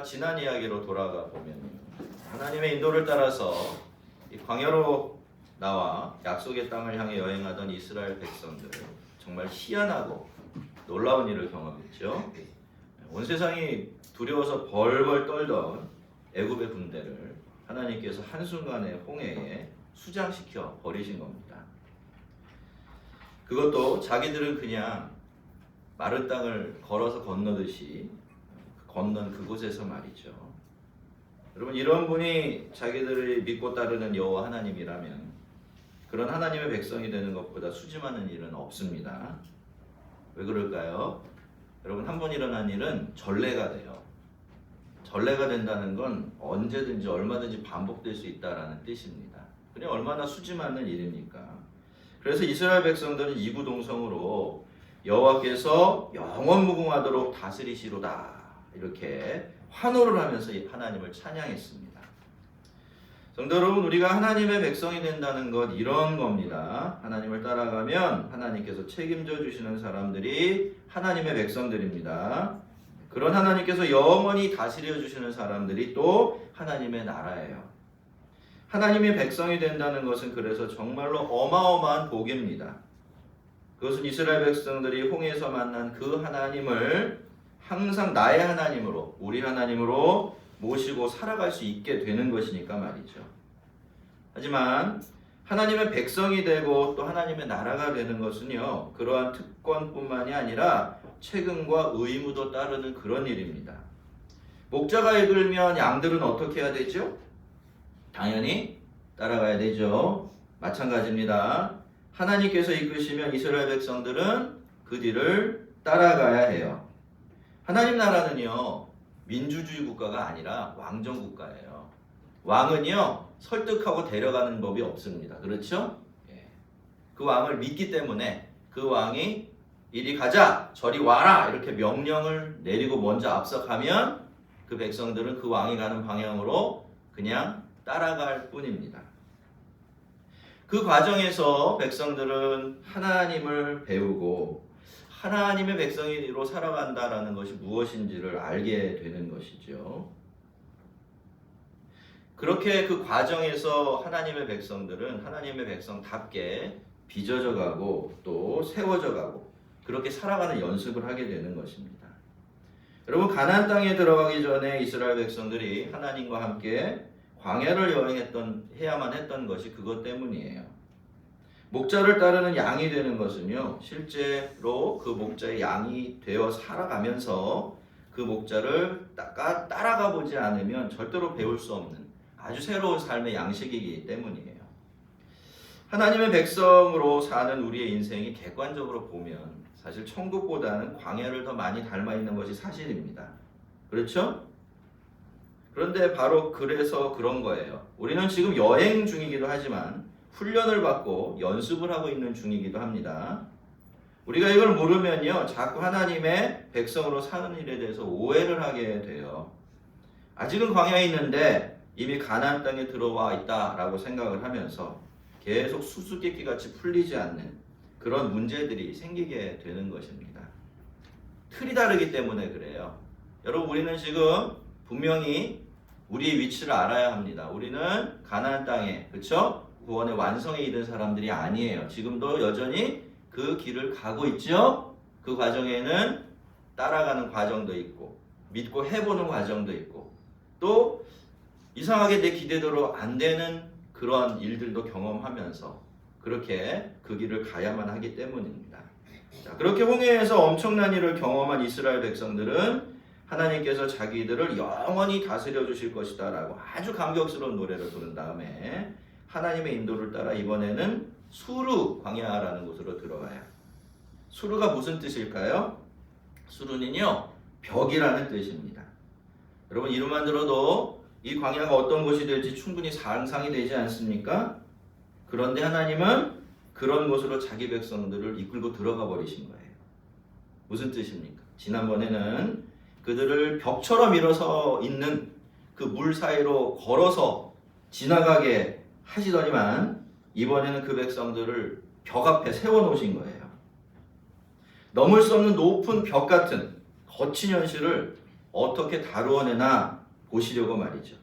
우리가 지난 이야기로 돌아가 보면 하나님의 인도를 따라서 이 광야로 나와 약속의 땅을 향해 여행하던 이스라엘 백성들, 정말 희한하고 놀라운 일을 경험했죠. 온 세상이 두려워서 벌벌 떨던 애굽의 군대를 하나님께서 한순간에 홍해에 수장시켜 버리신 겁니다. 그것도 자기들은 그냥 마른 땅을 걸어서 건너듯이 건넌 그곳에서 말이죠. 여러분, 이런 분이 자기들이 믿고 따르는 여호와 하나님이라면 그런 하나님의 백성이 되는 것보다 수심하는 일은 없습니다. 왜 그럴까요? 여러분, 한 번 일어난 일은 전례가 돼요. 전례가 된다는 건 언제든지 얼마든지 반복될 수 있다라는 뜻입니다. 그게 얼마나 수심하는 일입니까? 그래서 이스라엘 백성들은 이구동성으로 여호와께서 영원무궁하도록 다스리시로다, 이렇게 환호를 하면서 하나님을 찬양했습니다. 성도 여러분, 우리가 하나님의 백성이 된다는 것 이런 겁니다. 하나님을 따라가면 하나님께서 책임져 주시는 사람들이 하나님의 백성들입니다. 그런 하나님께서 영원히 다스려 주시는 사람들이 또 하나님의 나라예요. 하나님의 백성이 된다는 것은 그래서 정말로 어마어마한 복입니다. 그것은 이스라엘 백성들이 홍해에서 만난 그 하나님을 항상 나의 하나님으로, 우리 하나님으로 모시고 살아갈 수 있게 되는 것이니까 말이죠. 하지만 하나님의 백성이 되고 또 하나님의 나라가 되는 것은요, 그러한 특권뿐만이 아니라 책임과 의무도 따르는 그런 일입니다. 목자가 이끌면 양들은 어떻게 해야 되죠? 당연히 따라가야 되죠. 마찬가지입니다. 하나님께서 이끄시면 이스라엘 백성들은 그 뒤를 따라가야 해요. 하나님 나라는요, 민주주의 국가가 아니라 왕정 국가예요. 왕은요, 설득하고 데려가는 법이 없습니다. 그렇죠? 그 왕을 믿기 때문에 그 왕이 이리 가자, 저리 와라, 이렇게 명령을 내리고 먼저 앞서가면 그 백성들은 그 왕이 가는 방향으로 그냥 따라갈 뿐입니다. 그 과정에서 백성들은 하나님을 배우고 하나님의 백성으로 살아간다라는 것이 무엇인지를 알게 되는 것이죠. 그렇게 그 과정에서 하나님의 백성들은 하나님의 백성답게 빚어져 가고 또 세워져 가고 그렇게 살아가는 연습을 하게 되는 것입니다. 여러분, 가나안 땅에 들어가기 전에 이스라엘 백성들이 하나님과 함께 광야를 해야만 했던 것이 그것 때문이에요. 목자를 따르는 양이 되는 것은요, 실제로 그 목자의 양이 되어 살아가면서 그 목자를 따라가 보지 않으면 절대로 배울 수 없는 아주 새로운 삶의 양식이기 때문이에요. 하나님의 백성으로 사는 우리의 인생이 객관적으로 보면 사실 천국보다는 광야를 더 많이 닮아 있는 것이 사실입니다. 그렇죠? 그런데 바로 그래서 그런 거예요. 우리는 지금 여행 중이기도 하지만 훈련을 받고 연습을 하고 있는 중이기도 합니다. 우리가 이걸 모르면요, 자꾸 하나님의 백성으로 사는 일에 대해서 오해를 하게 돼요. 아직은 광야에 있는데 이미 가나안 땅에 들어와 있다라고 생각을 하면서 계속 수수께끼 같이 풀리지 않는 그런 문제들이 생기게 되는 것입니다. 틀이 다르기 때문에 그래요. 여러분, 우리는 지금 분명히 우리의 위치를 알아야 합니다. 우리는 가나안 땅에, 그렇죠? 구원의 완성에 이른 사람들이 아니에요. 지금도 여전히 그 길을 가고 있죠. 그 과정에는 따라가는 과정도 있고 믿고 해보는 과정도 있고 또 이상하게 내 기대대로 안 되는 그런 일들도 경험하면서 그렇게 그 길을 가야만 하기 때문입니다. 자, 그렇게 홍해에서 엄청난 일을 경험한 이스라엘 백성들은 하나님께서 자기들을 영원히 다스려 주실 것이다 라고 아주 감격스러운 노래를 부른 다음에 하나님의 인도를 따라 이번에는 수르 광야라는 곳으로 들어가요. 수르가 무슨 뜻일까요? 수르는요, 벽이라는 뜻입니다. 여러분, 이름만 들어도 이 광야가 어떤 곳이 될지 충분히 상상이 되지 않습니까? 그런데 하나님은 그런 곳으로 자기 백성들을 이끌고 들어가 버리신 거예요. 무슨 뜻입니까? 지난번에는 그들을 벽처럼 일어서 있는 그 물 사이로 걸어서 지나가게 하시더니만 이번에는 그 백성들을 벽 앞에 세워놓으신 거예요. 넘을 수 없는 높은 벽 같은 거친 현실을 어떻게 다루어내나 보시려고 말이죠.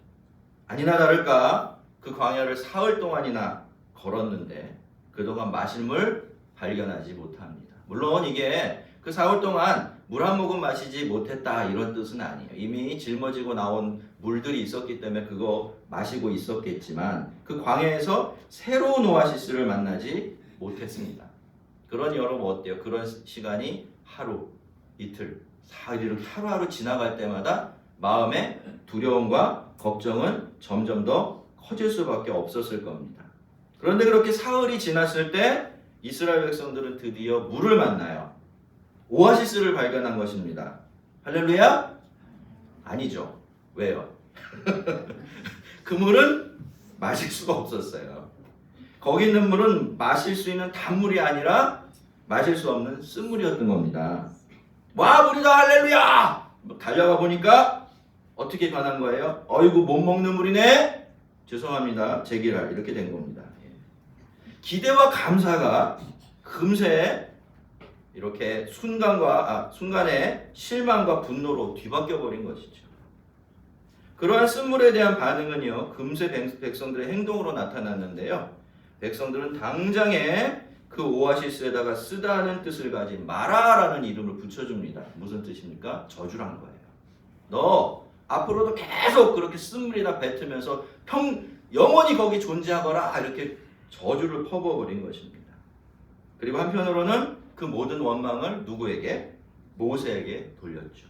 아니나 다를까 그 광야를 사흘 동안이나 걸었는데 그동안 마실 물 발견하지 못합니다. 물론 이게 그 사흘 동안 물 한 모금 마시지 못했다 이런 뜻은 아니에요. 이미 짊어지고 나온 물들이 있었기 때문에 그거 마시고 있었겠지만 그 광야에서 새로운 오아시스를 만나지 못했습니다. 그러니 여러분 어때요? 그런 시간이 하루, 이틀, 사흘 이렇게 하루하루 지나갈 때마다 마음의 두려움과 걱정은 점점 더 커질 수밖에 없었을 겁니다. 그런데 그렇게 사흘이 지났을 때 이스라엘 백성들은 드디어 물을 만나요. 오아시스를 발견한 것입니다. 할렐루야? 아니죠. 왜요? 그 물은 마실 수가 없었어요. 거기 있는 물은 마실 수 있는 단물이 아니라 마실 수 없는 쓴물이었던 겁니다. 와, 물이다, 할렐루야! 달려가 보니까 어떻게 변한 거예요? 어이구, 못 먹는 물이네? 죄송합니다. 제기랄 이렇게 된 겁니다. 기대와 감사가 금세 이렇게 순간에 실망과 분노로 뒤바뀌어 버린 것이죠. 그러한 쓴물에 대한 반응은요, 금세 백성들의 행동으로 나타났는데요. 백성들은 당장에 그 오아시스에다가 쓰다는 뜻을 가진 마라라는 이름을 붙여줍니다. 무슨 뜻입니까? 저주란 거예요. 너 앞으로도 계속 그렇게 쓴물이나 뱉으면서 영원히 거기 존재하거라 이렇게 저주를 퍼부어버린 것입니다. 그리고 한편으로는 그 모든 원망을 누구에게? 모세에게 돌렸죠.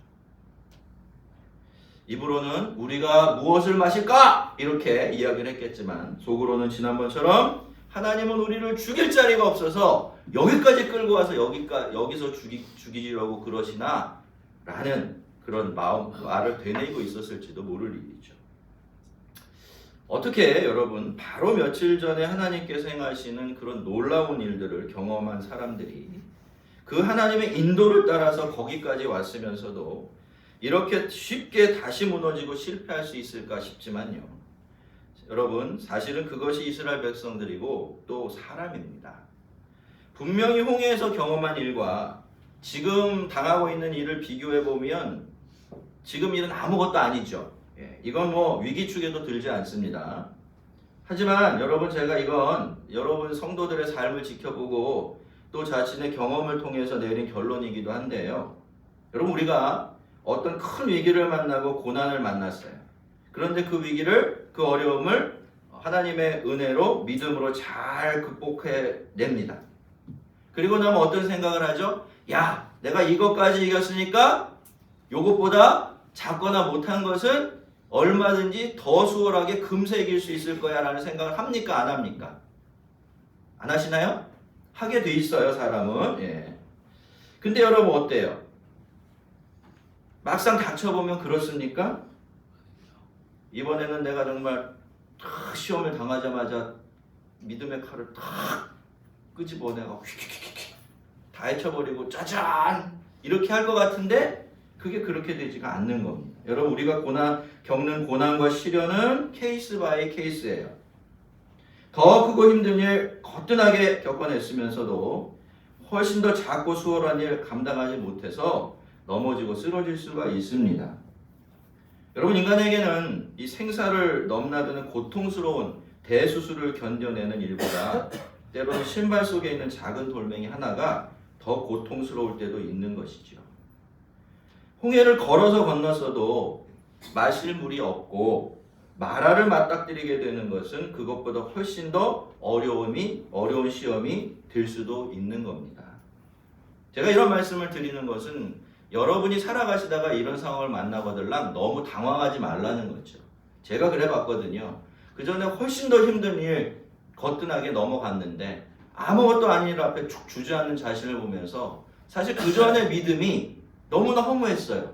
입으로는 우리가 무엇을 마실까? 이렇게 이야기를 했겠지만 속으로는 지난번처럼 하나님은 우리를 죽일 자리가 없어서 여기까지 끌고 와서 여기서 죽이려고 그러시나? 라는 그런 말을 되뇌이고 있었을지도 모를 일이죠. 어떻게 여러분 바로 며칠 전에 하나님께서 행하시는 그런 놀라운 일들을 경험한 사람들이 그 하나님의 인도를 따라서 거기까지 왔으면서도 이렇게 쉽게 다시 무너지고 실패할 수 있을까 싶지만요. 여러분 사실은 그것이 이스라엘 백성들이고 또 사람입니다. 분명히 홍해에서 경험한 일과 지금 당하고 있는 일을 비교해 보면 지금 일은 아무것도 아니죠. 이건 뭐 위기축에도 들지 않습니다. 하지만 여러분 제가 이건 여러분 성도들의 삶을 지켜보고 또 자신의 경험을 통해서 내린 결론이기도 한데요. 여러분 우리가 어떤 큰 위기를 만나고 고난을 만났어요. 그런데 그 위기를 그 어려움을 하나님의 은혜로 믿음으로 잘 극복해냅니다. 그리고 나면 어떤 생각을 하죠? 야, 내가 이것까지 이겼으니까 이것보다 작거나 못한 것은 얼마든지 더 수월하게 금세 이길 수 있을 거야 라는 생각을 합니까? 안 합니까? 안 하시나요? 하게 돼 있어요, 사람은. 예. 근데 여러분 어때요? 막상 닥쳐보면 그렇습니까? 이번에는 내가 정말 시험을 당하자마자 믿음의 칼을 탁 끄집어내고 휙휙휙 다 헤쳐버리고 짜잔 이렇게 할 것 같은데 그게 그렇게 되지가 않는 겁니다. 여러분 우리가 겪는 고난과 시련은 케이스 바이 케이스예요. 더 크고 힘든 일 거뜬하게 겪어냈으면서도 훨씬 더 작고 수월한 일 감당하지 못해서 넘어지고 쓰러질 수가 있습니다. 여러분 인간에게는 이 생사를 넘나드는 고통스러운 대수술을 견뎌내는 일보다 때로는 신발 속에 있는 작은 돌멩이 하나가 더 고통스러울 때도 있는 것이죠. 홍해를 걸어서 건넜어도 마실 물이 없고 마라를 맞닥뜨리게 되는 것은 그것보다 훨씬 더 어려운 시험이 될 수도 있는 겁니다. 제가 이런 말씀을 드리는 것은 여러분이 살아가시다가 이런 상황을 만나거들랑 너무 당황하지 말라는 거죠. 제가 그래 봤거든요. 그 전에 훨씬 더 힘든 일 거뜬하게 넘어갔는데 아무것도 아닌 일 앞에 축 주저앉는 자신을 보면서 사실 그 전에 믿음이 너무나 허무했어요.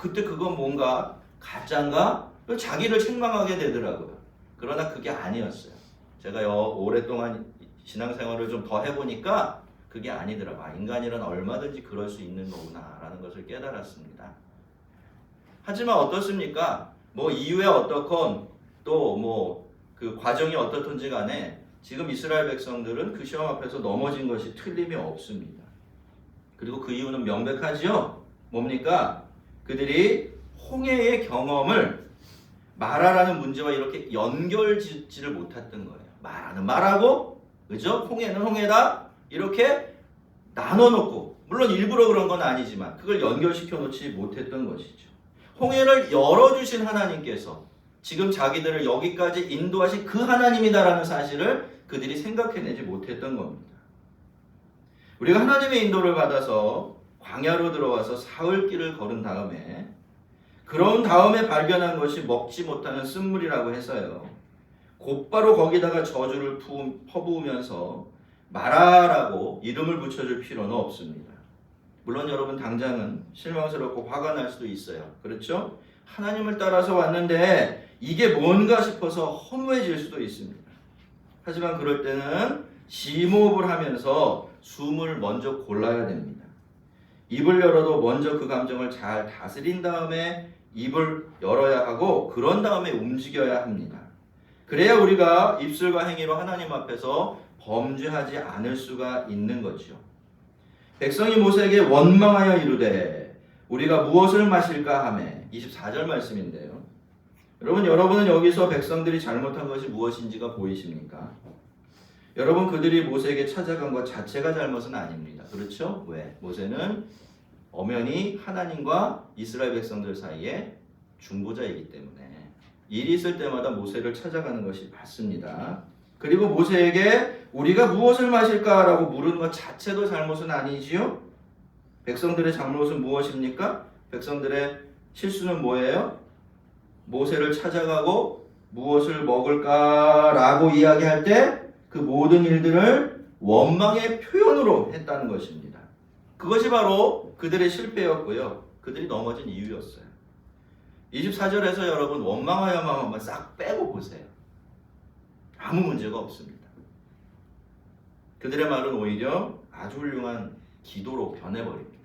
그때 그건 뭔가 가짜인가? 자기를 책망하게 되더라고요. 그러나 그게 아니었어요. 제가 오랫동안 신앙생활을 좀 더 해보니까 그게 아니더라고요. 인간이란 얼마든지 그럴 수 있는 거구나 라는 것을 깨달았습니다. 하지만 어떻습니까? 뭐 이유에 어떻건 또 뭐 그 과정이 어떻든지 간에 지금 이스라엘 백성들은 그 시험 앞에서 넘어진 것이 틀림이 없습니다. 그리고 그 이유는 명백하지요. 뭡니까? 그들이 홍해의 경험을 마라라는 문제와 이렇게 연결짓지를 못했던 거예요. 마라는 마라고, 그죠? 홍해는 홍해다. 이렇게 나눠놓고, 물론 일부러 그런 건 아니지만 그걸 연결시켜 놓지 못했던 것이죠. 홍해를 열어주신 하나님께서 지금 자기들을 여기까지 인도하신 그 하나님이다라는 사실을 그들이 생각해내지 못했던 겁니다. 우리가 하나님의 인도를 받아서 광야로 들어와서 사흘길을 걸은 다음에, 그런 다음에 발견한 것이 먹지 못하는 쓴물이라고 해서요, 곧바로 거기다가 저주를 퍼부으면서 마라라고 이름을 붙여줄 필요는 없습니다. 물론 여러분 당장은 실망스럽고 화가 날 수도 있어요. 그렇죠? 하나님을 따라서 왔는데 이게 뭔가 싶어서 허무해질 수도 있습니다. 하지만 그럴 때는 심호흡을 하면서 숨을 먼저 골라야 됩니다. 입을 열어도 먼저 그 감정을 잘 다스린 다음에 입을 열어야 하고, 그런 다음에 움직여야 합니다. 그래야 우리가 입술과 행위로 하나님 앞에서 범죄하지 않을 수가 있는 거죠. 백성이 모세에게 원망하여 이르되 우리가 무엇을 마실까 하매, 24절 말씀인데요. 여러분은 여기서 백성들이 잘못한 것이 무엇인지가 보이십니까? 여러분, 그들이 모세에게 찾아간 것 자체가 잘못은 아닙니다. 그렇죠? 왜? 모세는 엄연히 하나님과 이스라엘 백성들 사이에 중보자이기 때문에 일이 있을 때마다 모세를 찾아가는 것이 맞습니다. 그리고 모세에게 우리가 무엇을 마실까라고 물은 것 자체도 잘못은 아니지요? 백성들의 잘못은 무엇입니까? 백성들의 실수는 뭐예요? 모세를 찾아가고 무엇을 먹을까라고 이야기할 때 그 모든 일들을 원망의 표현으로 했다는 것입니다. 그것이 바로 그들의 실패였고요. 그들이 넘어진 이유였어요. 24절에서 여러분 원망하여만 한번 싹 빼고 보세요. 아무 문제가 없습니다. 그들의 말은 오히려 아주 훌륭한 기도로 변해버립니다.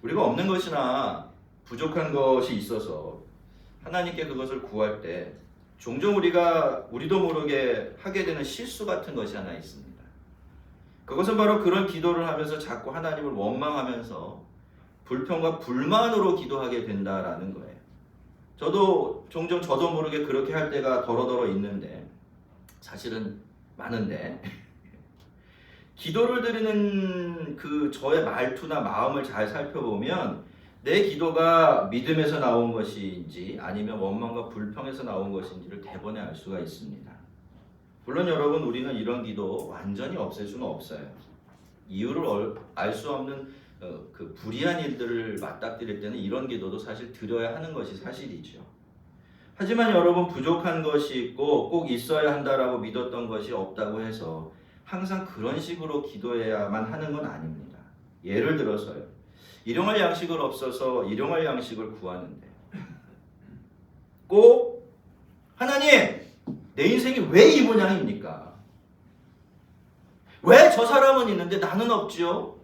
우리가 없는 것이나 부족한 것이 있어서 하나님께 그것을 구할 때 종종 우리도 모르게 하게 되는 실수 같은 것이 하나 있습니다. 그것은 바로 그런 기도를 하면서 자꾸 하나님을 원망하면서 불평과 불만으로 기도하게 된다라는 거예요. 저도 종종 저도 모르게 그렇게 할 때가 더러더러 있는데, 사실은 많은데 기도를 드리는 그 저의 말투나 마음을 잘 살펴보면 내 기도가 믿음에서 나온 것인지 아니면 원망과 불평에서 나온 것인지를 대번에 알 수가 있습니다. 물론 여러분, 우리는 이런 기도 완전히 없앨 수는 없어요. 이유를 알 수 없는 그 불의한 일들을 맞닥뜨릴 때는 이런 기도도 사실 드려야 하는 것이 사실이죠. 하지만 여러분, 부족한 것이 있고 꼭 있어야 한다라고 믿었던 것이 없다고 해서 항상 그런 식으로 기도해야만 하는 건 아닙니다. 예를 들어서요, 일용할 양식을 없어서 일용할 양식을 구하는데 꼭 하나님, 내 인생이 왜 이 모양입니까? 왜 저 사람은 있는데 나는 없지요?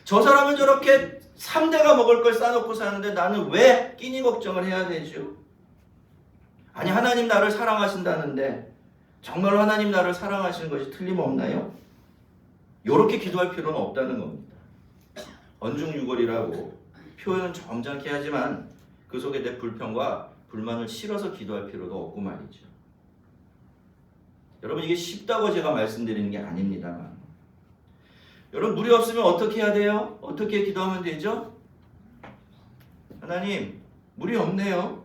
저 사람은 저렇게 3대가 먹을 걸 싸놓고 사는데 나는 왜 끼니 걱정을 해야 되죠? 아니, 하나님 나를 사랑하신다는데 정말로 하나님 나를 사랑하시는 것이 틀림없나요? 이렇게 기도할 필요는 없다는 겁니다. 언중유골이라고 표현은 점잖게 하지만 그 속에 내 불평과 불만을 실어서 기도할 필요도 없고 말이죠. 여러분, 이게 쉽다고 제가 말씀드리는 게 아닙니다만, 여러분, 물이 없으면 어떻게 해야 돼요? 어떻게 기도하면 되죠? 하나님, 물이 없네요.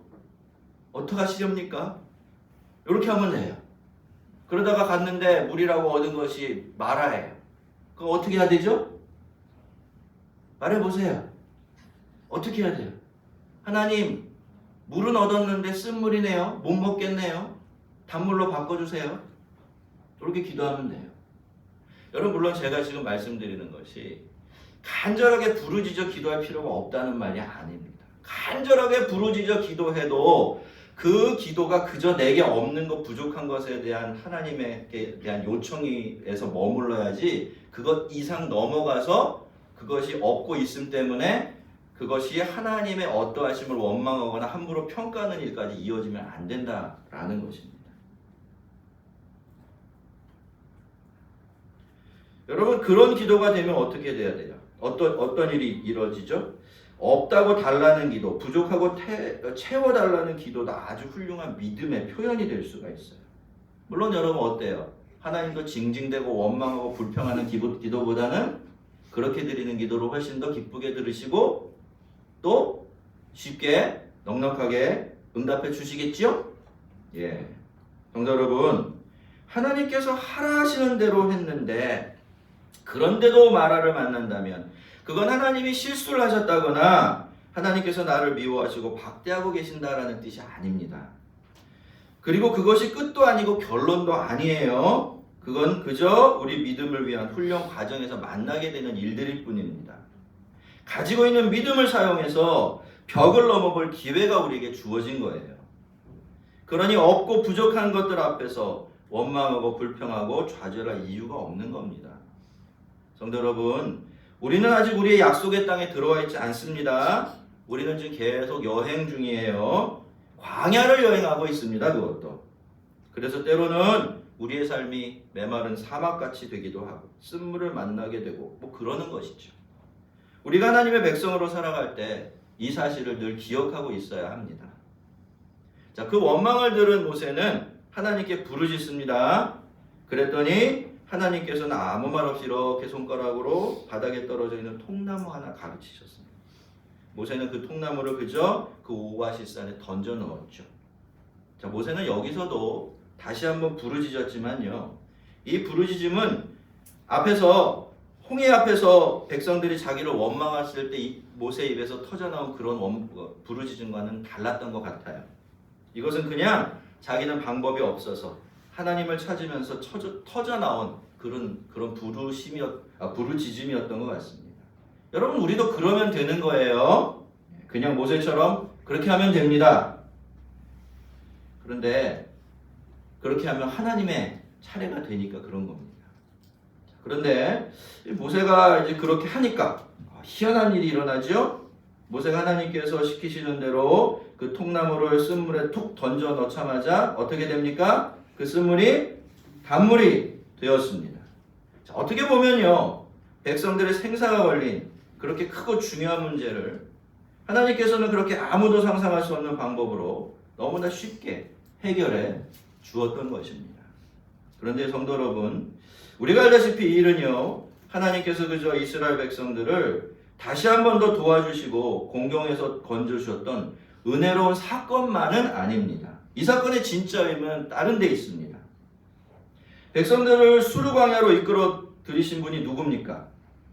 어떡하시렵니까? 이렇게 하면 돼요. 그러다가 갔는데 물이라고 얻은 것이 마라예요. 그럼 어떻게 해야 되죠? 말해보세요. 어떻게 해야 돼요? 하나님, 물은 얻었는데 쓴물이네요. 못 먹겠네요. 단물로 바꿔주세요. 이렇게 기도하면 돼요. 여러분, 물론 제가 지금 말씀드리는 것이 간절하게 부르짖어 기도할 필요가 없다는 말이 아닙니다. 간절하게 부르짖어 기도해도 그 기도가 그저 내게 없는 것, 부족한 것에 대한 하나님에 대한 요청에서 머물러야지, 그것 이상 넘어가서 그것이 없고 있음 때문에 그것이 하나님의 어떠하심을 원망하거나 함부로 평가하는 일까지 이어지면 안 된다라는 것입니다. 여러분, 그런 기도가 되면 어떻게 돼야 돼요? 어떤 일이 이루어지죠? 없다고 달라는 기도, 부족하고 채워달라는 기도도 아주 훌륭한 믿음의 표현이 될 수가 있어요. 물론 여러분 어때요? 하나님도 징징대고 원망하고 불평하는 기도보다는 그렇게 드리는 기도를 훨씬 더 기쁘게 들으시고 또 쉽게 넉넉하게 응답해 주시겠지요? 예. 성도 여러분, 하나님께서 하라 하시는 대로 했는데 그런데도 마라를 만난다면 그건 하나님이 실수를 하셨다거나 하나님께서 나를 미워하시고 박대하고 계신다라는 뜻이 아닙니다. 그리고 그것이 끝도 아니고 결론도 아니에요. 그건 그저 우리 믿음을 위한 훈련 과정에서 만나게 되는 일들일 뿐입니다. 가지고 있는 믿음을 사용해서 벽을 넘어볼 기회가 우리에게 주어진 거예요. 그러니 없고 부족한 것들 앞에서 원망하고 불평하고 좌절할 이유가 없는 겁니다. 성도 여러분, 우리는 아직 우리의 약속의 땅에 들어와 있지 않습니다. 우리는 지금 계속 여행 중이에요. 광야를 여행하고 있습니다. 그것도. 그래서 때로는 우리의 삶이 메마른 사막같이 되기도 하고 쓴물을 만나게 되고 뭐 그러는 것이죠. 우리가 하나님의 백성으로 살아갈 때 이 사실을 늘 기억하고 있어야 합니다. 자, 그 원망을 들은 모세는 하나님께 부르짖습니다. 그랬더니 하나님께서는 아무 말 없이 이렇게 손가락으로 바닥에 떨어져 있는 통나무 하나 가르치셨습니다. 모세는 그 통나무를 그저 그 오아시스 안에 던져 넣었죠. 자, 모세는 여기서도 다시 한번 부르짖었지만요. 이 부르짖음은 앞에서 홍해 앞에서 백성들이 자기를 원망했을 때 모세 입에서 터져나온 그런 부르짖음과는 달랐던 것 같아요. 이것은 그냥 자기는 방법이 없어서 하나님을 찾으면서 터져나온 그런 부르짖음이었던 것 같습니다. 여러분, 우리도 그러면 되는 거예요. 그냥 모세처럼 그렇게 하면 됩니다. 그런데 그렇게 하면 하나님의 차례가 되니까 그런 겁니다. 그런데 모세가 이제 그렇게 하니까 희한한 일이 일어나죠. 모세가 하나님께서 시키시는 대로 그 통나무를 쓴물에 툭 던져 넣자마자 어떻게 됩니까? 그 쓴물이 단물이 되었습니다. 자, 어떻게 보면요, 백성들의 생사가 걸린 그렇게 크고 중요한 문제를 하나님께서는 그렇게 아무도 상상할 수 없는 방법으로 너무나 쉽게 해결해 주었던 것입니다. 그런데 성도 여러분, 우리가 알다시피 이 일은요, 하나님께서 그저 이스라엘 백성들을 다시 한 번 더 도와주시고 공경에서 건져주셨던 은혜로운 사건만은 아닙니다. 이 사건의 진짜 의미는 다른 데 있습니다. 백성들을 수르 광야로 이끌어 들이신 분이 누굽니까?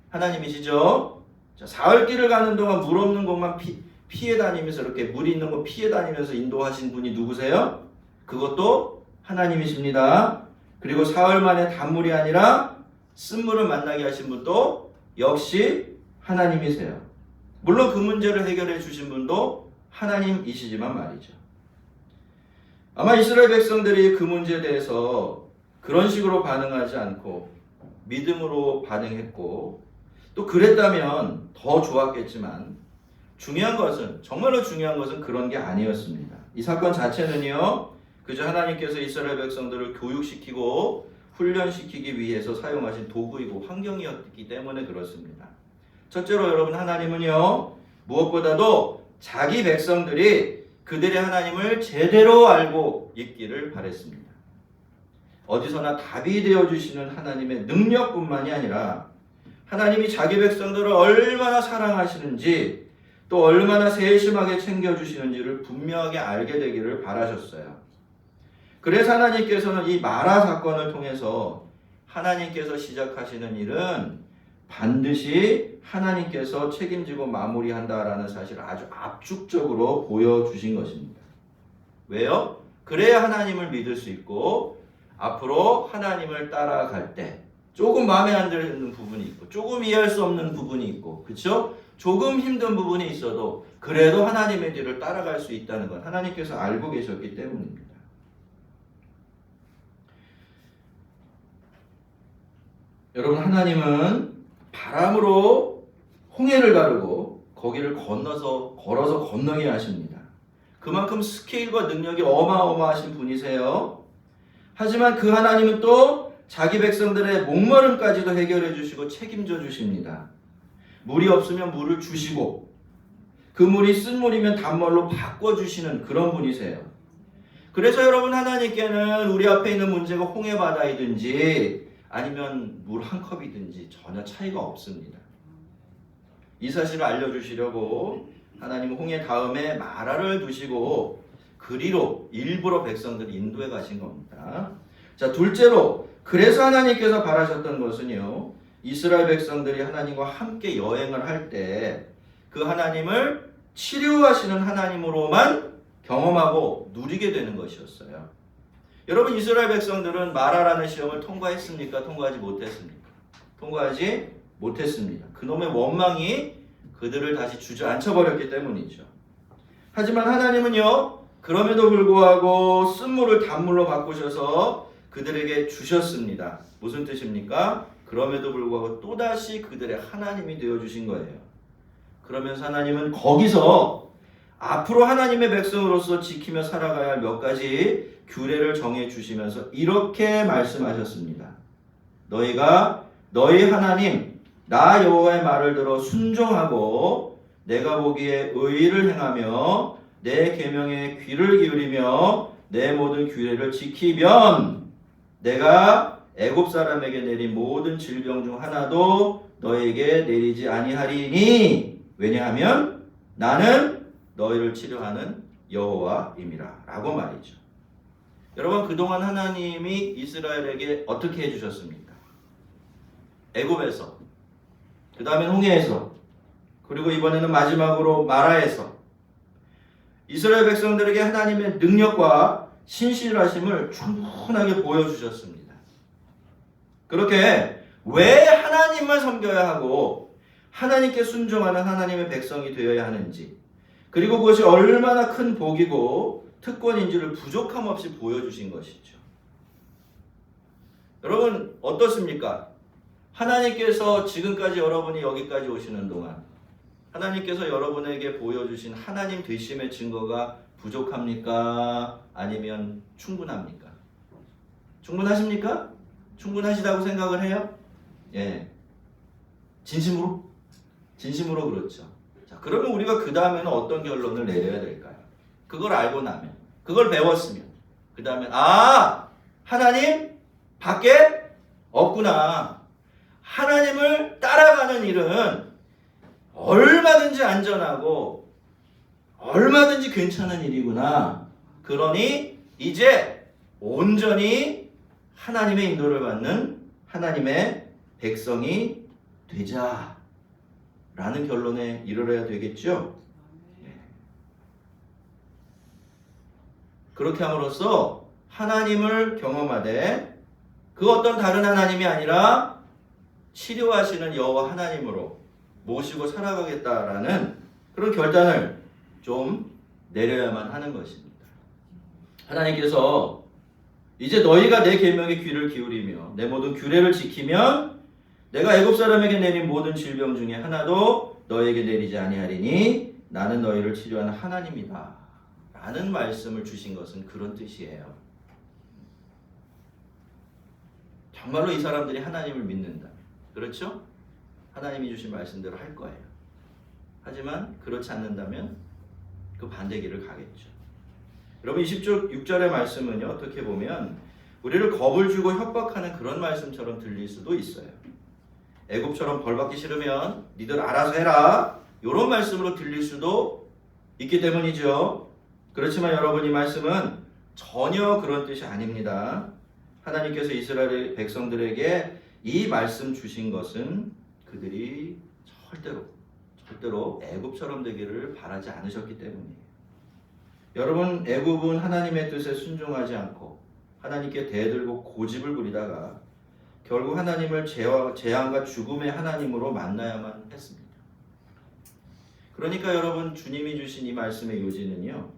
하나님이시죠. 자, 사흘 길을 가는 동안 물 없는 곳만 피해 다니면서 이렇게 물 있는 곳 피해 다니면서 인도하신 분이 누구세요? 그것도 하나님이십니다. 그리고 사흘 만에 단물이 아니라 쓴물을 만나게 하신 분도 역시 하나님이세요. 물론 그 문제를 해결해 주신 분도 하나님이시지만 말이죠. 아마 이스라엘 백성들이 그 문제에 대해서 그런 식으로 반응하지 않고 믿음으로 반응했고 또 그랬다면 더 좋았겠지만 중요한 것은, 정말로 중요한 것은 그런 게 아니었습니다. 이 사건 자체는요, 그저 하나님께서 이스라엘 백성들을 교육시키고 훈련시키기 위해서 사용하신 도구이고 환경이었기 때문에 그렇습니다. 첫째로 여러분, 하나님은요, 무엇보다도 자기 백성들이 그들의 하나님을 제대로 알고 있기를 바랬습니다. 어디서나 답이 되어주시는 하나님의 능력뿐만이 아니라 하나님이 자기 백성들을 얼마나 사랑하시는지 또 얼마나 세심하게 챙겨주시는지를 분명하게 알게 되기를 바라셨어요. 그래서 하나님께서는 이 마라 사건을 통해서 하나님께서 시작하시는 일은 반드시 하나님께서 책임지고 마무리한다라는 사실을 아주 압축적으로 보여주신 것입니다. 왜요? 그래야 하나님을 믿을 수 있고 앞으로 하나님을 따라갈 때 조금 마음에 안 드는 부분이 있고 조금 이해할 수 없는 부분이 있고, 그렇죠? 조금 힘든 부분이 있어도 그래도 하나님의 뒤를 따라갈 수 있다는 건 하나님께서 알고 계셨기 때문입니다. 여러분, 하나님은 바람으로 홍해를 가르고 거기를 걸어서 건너게 하십니다. 그만큼 스케일과 능력이 어마어마하신 분이세요. 하지만 그 하나님은 또 자기 백성들의 목마름까지도 해결해 주시고 책임져 주십니다. 물이 없으면 물을 주시고 그 물이 쓴 물이면 단물로 바꿔주시는 그런 분이세요. 그래서 여러분, 하나님께는 우리 앞에 있는 문제가 홍해바다이든지 아니면 물 한 컵이든지 전혀 차이가 없습니다. 이 사실을 알려주시려고 하나님은 홍해 다음에 마라를 두시고 그리로 일부러 백성들을 인도해 가신 겁니다. 자, 둘째로, 그래서 하나님께서 바라셨던 것은요, 이스라엘 백성들이 하나님과 함께 여행을 할 때 그 하나님을 치료하시는 하나님으로만 경험하고 누리게 되는 것이었어요. 여러분, 이스라엘 백성들은 마라라는 시험을 통과했습니까? 통과하지 못했습니까? 통과하지 못했습니다. 그놈의 원망이 그들을 다시 주저앉혀버렸기 때문이죠. 하지만 하나님은요, 그럼에도 불구하고 쓴물을 단물로 바꾸셔서 그들에게 주셨습니다. 무슨 뜻입니까? 그럼에도 불구하고 또다시 그들의 하나님이 되어주신 거예요. 그러면서 하나님은 거기서 앞으로 하나님의 백성으로서 지키며 살아가야 할 몇 가지 규례를 정해 주시면서 이렇게 말씀하셨습니다. 너희가 너희 하나님 나 여호와의 말을 들어 순종하고 내가 보기에 의를 행하며 내 계명에 귀를 기울이며 내 모든 규례를 지키면 내가 애굽 사람에게 내린 모든 질병 중 하나도 너에게 내리지 아니하리니 왜냐하면 나는 너희를 치료하는 여호와임이라 라고 말이죠. 여러분, 그동안 하나님이 이스라엘에게 어떻게 해주셨습니까? 애굽에서, 그 다음에 홍해에서, 그리고 이번에는 마지막으로 마라에서 이스라엘 백성들에게 하나님의 능력과 신실하심을 충분하게 보여주셨습니다. 그렇게 왜 하나님만 섬겨야 하고 하나님께 순종하는 하나님의 백성이 되어야 하는지, 그리고 그것이 얼마나 큰 복이고 특권인지를 부족함 없이 보여주신 것이죠. 여러분, 어떻습니까? 하나님께서 지금까지 여러분이 여기까지 오시는 동안 하나님께서 여러분에게 보여주신 하나님 되심의 증거가 부족합니까? 아니면 충분합니까? 충분하십니까? 충분하시다고 생각을 해요? 예. 진심으로? 진심으로 그렇죠. 자, 그러면 우리가 그 다음에는 어떤 결론을 내려야 될까요? 그걸 알고 나면, 그걸 배웠으면, 그 다음에 하나님 밖에 없구나. 하나님을 따라가는 일은 얼마든지 안전하고 얼마든지 괜찮은 일이구나. 그러니 이제 온전히 하나님의 인도를 받는 하나님의 백성이 되자 라는 결론에 이르러야 되겠죠. 그렇게 함으로써 하나님을 경험하되 그 어떤 다른 하나님이 아니라 치료하시는 여호와 하나님으로 모시고 살아가겠다라는 그런 결단을 좀 내려야만 하는 것입니다. 하나님께서 이제 너희가 내 계명에 귀를 기울이며 내 모든 규례를 지키면 내가 애굽 사람에게 내린 모든 질병 중에 하나도 너에게 내리지 아니하리니 나는 너희를 치료하는 하나님이다 라는 말씀을 주신 것은 그런 뜻이에요. 정말로 이 사람들이 하나님을 믿는다. 그렇죠? 하나님이 주신 말씀대로 할 거예요. 하지만 그렇지 않는다면 그 반대 길을 가겠죠. 여러분, 26절의 말씀은요, 어떻게 보면 우리를 겁을 주고 협박하는 그런 말씀처럼 들릴 수도 있어요. 애굽처럼 벌받기 싫으면 니들 알아서 해라, 이런 말씀으로 들릴 수도 있기 때문이죠. 그렇지만 여러분, 이 말씀은 전혀 그런 뜻이 아닙니다. 하나님께서 이스라엘 백성들에게 이 말씀 주신 것은 그들이 절대로 애굽처럼 되기를 바라지 않으셨기 때문이에요. 여러분, 애굽은 하나님의 뜻에 순종하지 않고 하나님께 대들고 고집을 부리다가 결국 하나님을 재앙과 죽음의 하나님으로 만나야만 했습니다. 그러니까 여러분, 주님이 주신 이 말씀의 요지는요,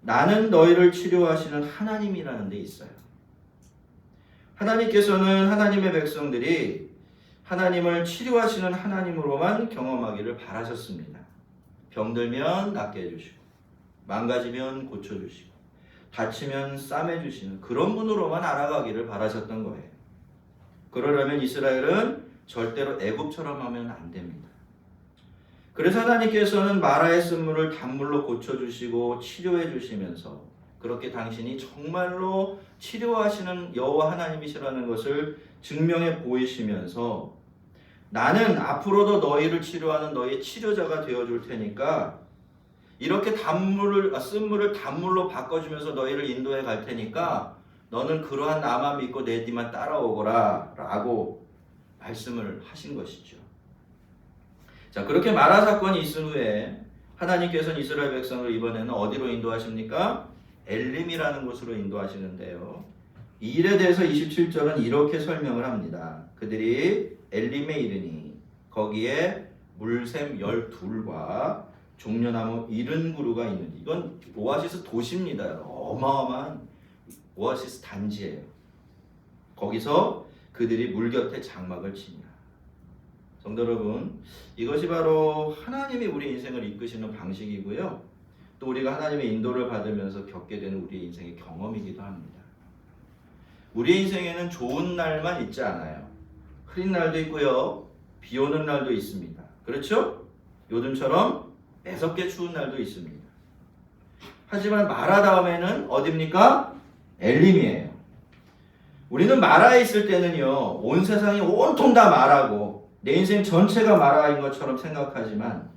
나는 너희를 치료하시는 하나님이라는 데 있어요. 하나님께서는 하나님의 백성들이 하나님을 치료하시는 하나님으로만 경험하기를 바라셨습니다. 병들면 낫게 해주시고, 망가지면 고쳐주시고, 다치면 싸매주시는 그런 분으로만 알아가기를 바라셨던 거예요. 그러려면 이스라엘은 절대로 애굽처럼 하면 안 됩니다. 그래서 하나님께서는 마라의 쓴물을 단물로 고쳐주시고 치료해 주시면서 그렇게 당신이 정말로 치료하시는 여호와 하나님이시라는 것을 증명해 보이시면서 나는 앞으로도 너희를 치료하는 너희의 치료자가 되어줄 테니까 이렇게 쓴물을 단물로 바꿔주면서 너희를 인도해 갈 테니까 너는 그러한 나만 믿고 내 뒤만 따라오거라 라고 말씀을 하신 것이죠. 자, 그렇게 마라 사건이 있은 후에 하나님께서는 이스라엘 백성을 이번에는 어디로 인도하십니까? 엘림이라는 곳으로 인도하시는데요. 이 일에 대해서 27절은 이렇게 설명을 합니다. 그들이 엘림에 이르니 거기에 물샘 12과 종려나무 70그루가 있는, 이건 오아시스 도시입니다. 어마어마한 오아시스 단지예요. 거기서 그들이 물 곁에 장막을 치니라. 성도 여러분, 이것이 바로 하나님이 우리 인생을 이끄시는 방식이고요. 또 우리가 하나님의 인도를 받으면서 겪게 되는 우리의 인생의 경험이기도 합니다. 우리의 인생에는 좋은 날만 있지 않아요. 흐린 날도 있고요. 비 오는 날도 있습니다. 그렇죠? 요즘처럼 매섭게 추운 날도 있습니다. 하지만 마라 다음에는 어디입니까? 엘림이에요. 우리는 마라에 있을 때는요, 온 세상이 온통 다 마라고 내 인생 전체가 마라인 것처럼 생각하지만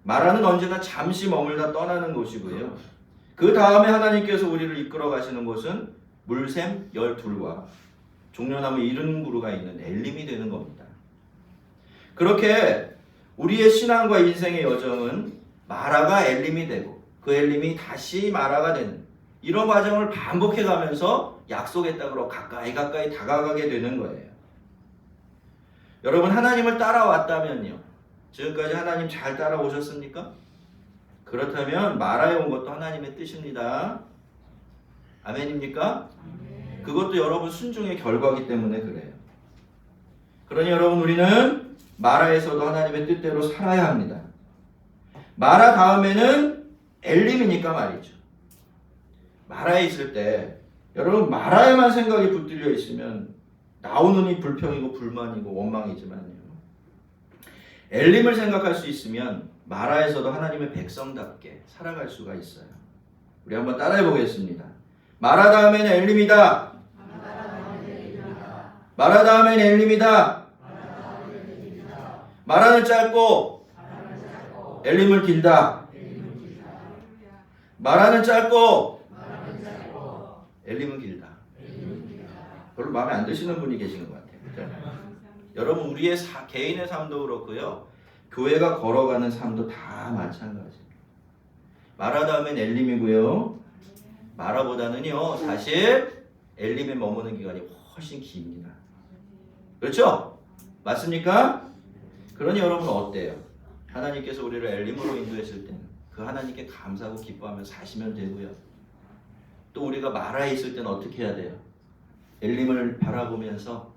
마라는 언제나 잠시 머물다 떠나는 곳이고요. 그 다음에 하나님께서 우리를 이끌어 가시는 곳은 물샘 12과 종려나무 70그루가 있는 엘림이 되는 겁니다. 그렇게 우리의 신앙과 인생의 여정은 마라가 엘림이 되고 그 엘림이 다시 마라가 되는 이런 과정을 반복해 가면서 약속의 땅으로 가까이 다가가게 되는 거예요. 여러분, 하나님을 따라왔다면요, 지금까지 하나님 잘 따라오셨습니까? 그렇다면 마라에 온 것도 하나님의 뜻입니다. 아멘입니까? 그것도 여러분 순종의 결과이기 때문에 그래요. 그러니 여러분, 우리는 마라에서도 하나님의 뜻대로 살아야 합니다. 마라 다음에는 엘림이니까 말이죠. 마라에 있을 때 여러분, 마라에만 생각이 붙들려 있으면 나오는 이 불평이고 불만이고 원망이지만요, 엘림을 생각할 수 있으면 마라에서도 하나님의 백성답게 살아갈 수가 있어요. 우리 한번 따라해 보겠습니다. 마라 다음에는 엘림이다. 마라 다음에는 엘림이다. 마라는 짧고 엘림은 길다. 마라는 짧고 엘림은 길다. 별로 마음에 안 드시는 분이 계시는 것 같아요. 여러분, 우리의 개인의 삶도 그렇고요, 교회가 걸어가는 삶도 다 마찬가지입니다. 마라 다음엔 엘림이고요, 마라보다는요 사실 엘림에 머무는 기간이 훨씬 깁니다. 그렇죠? 맞습니까? 그러니 여러분 어때요? 하나님께서 우리를 엘림으로 인도했을 때는 그 하나님께 감사하고 기뻐하며 사시면 되고요, 또 우리가 마라에 있을 때는 어떻게 해야 돼요? 엘림을 바라보면서,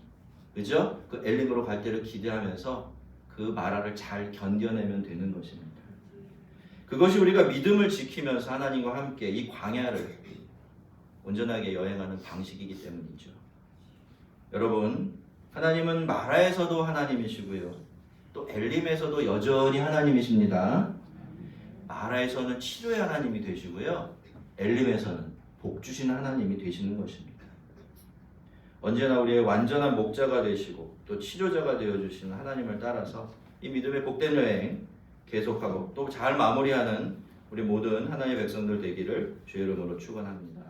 그죠? 그 엘림으로 갈 때를 기대하면서 그 마라를 잘 견뎌내면 되는 것입니다. 그것이 우리가 믿음을 지키면서 하나님과 함께 이 광야를 온전하게 여행하는 방식이기 때문이죠. 여러분, 하나님은 마라에서도 하나님이시고요, 또 엘림에서도 여전히 하나님이십니다. 마라에서는 치료의 하나님이 되시고요, 엘림에서는 복 주시는 하나님이 되시는 것입니다. 언제나 우리의 완전한 목자가 되시고 또 치료자가 되어주시는 하나님을 따라서 이 믿음의 복된 여행 계속하고 또 잘 마무리하는 우리 모든 하나님의 백성들 되기를 주의 이름으로 축원합니다.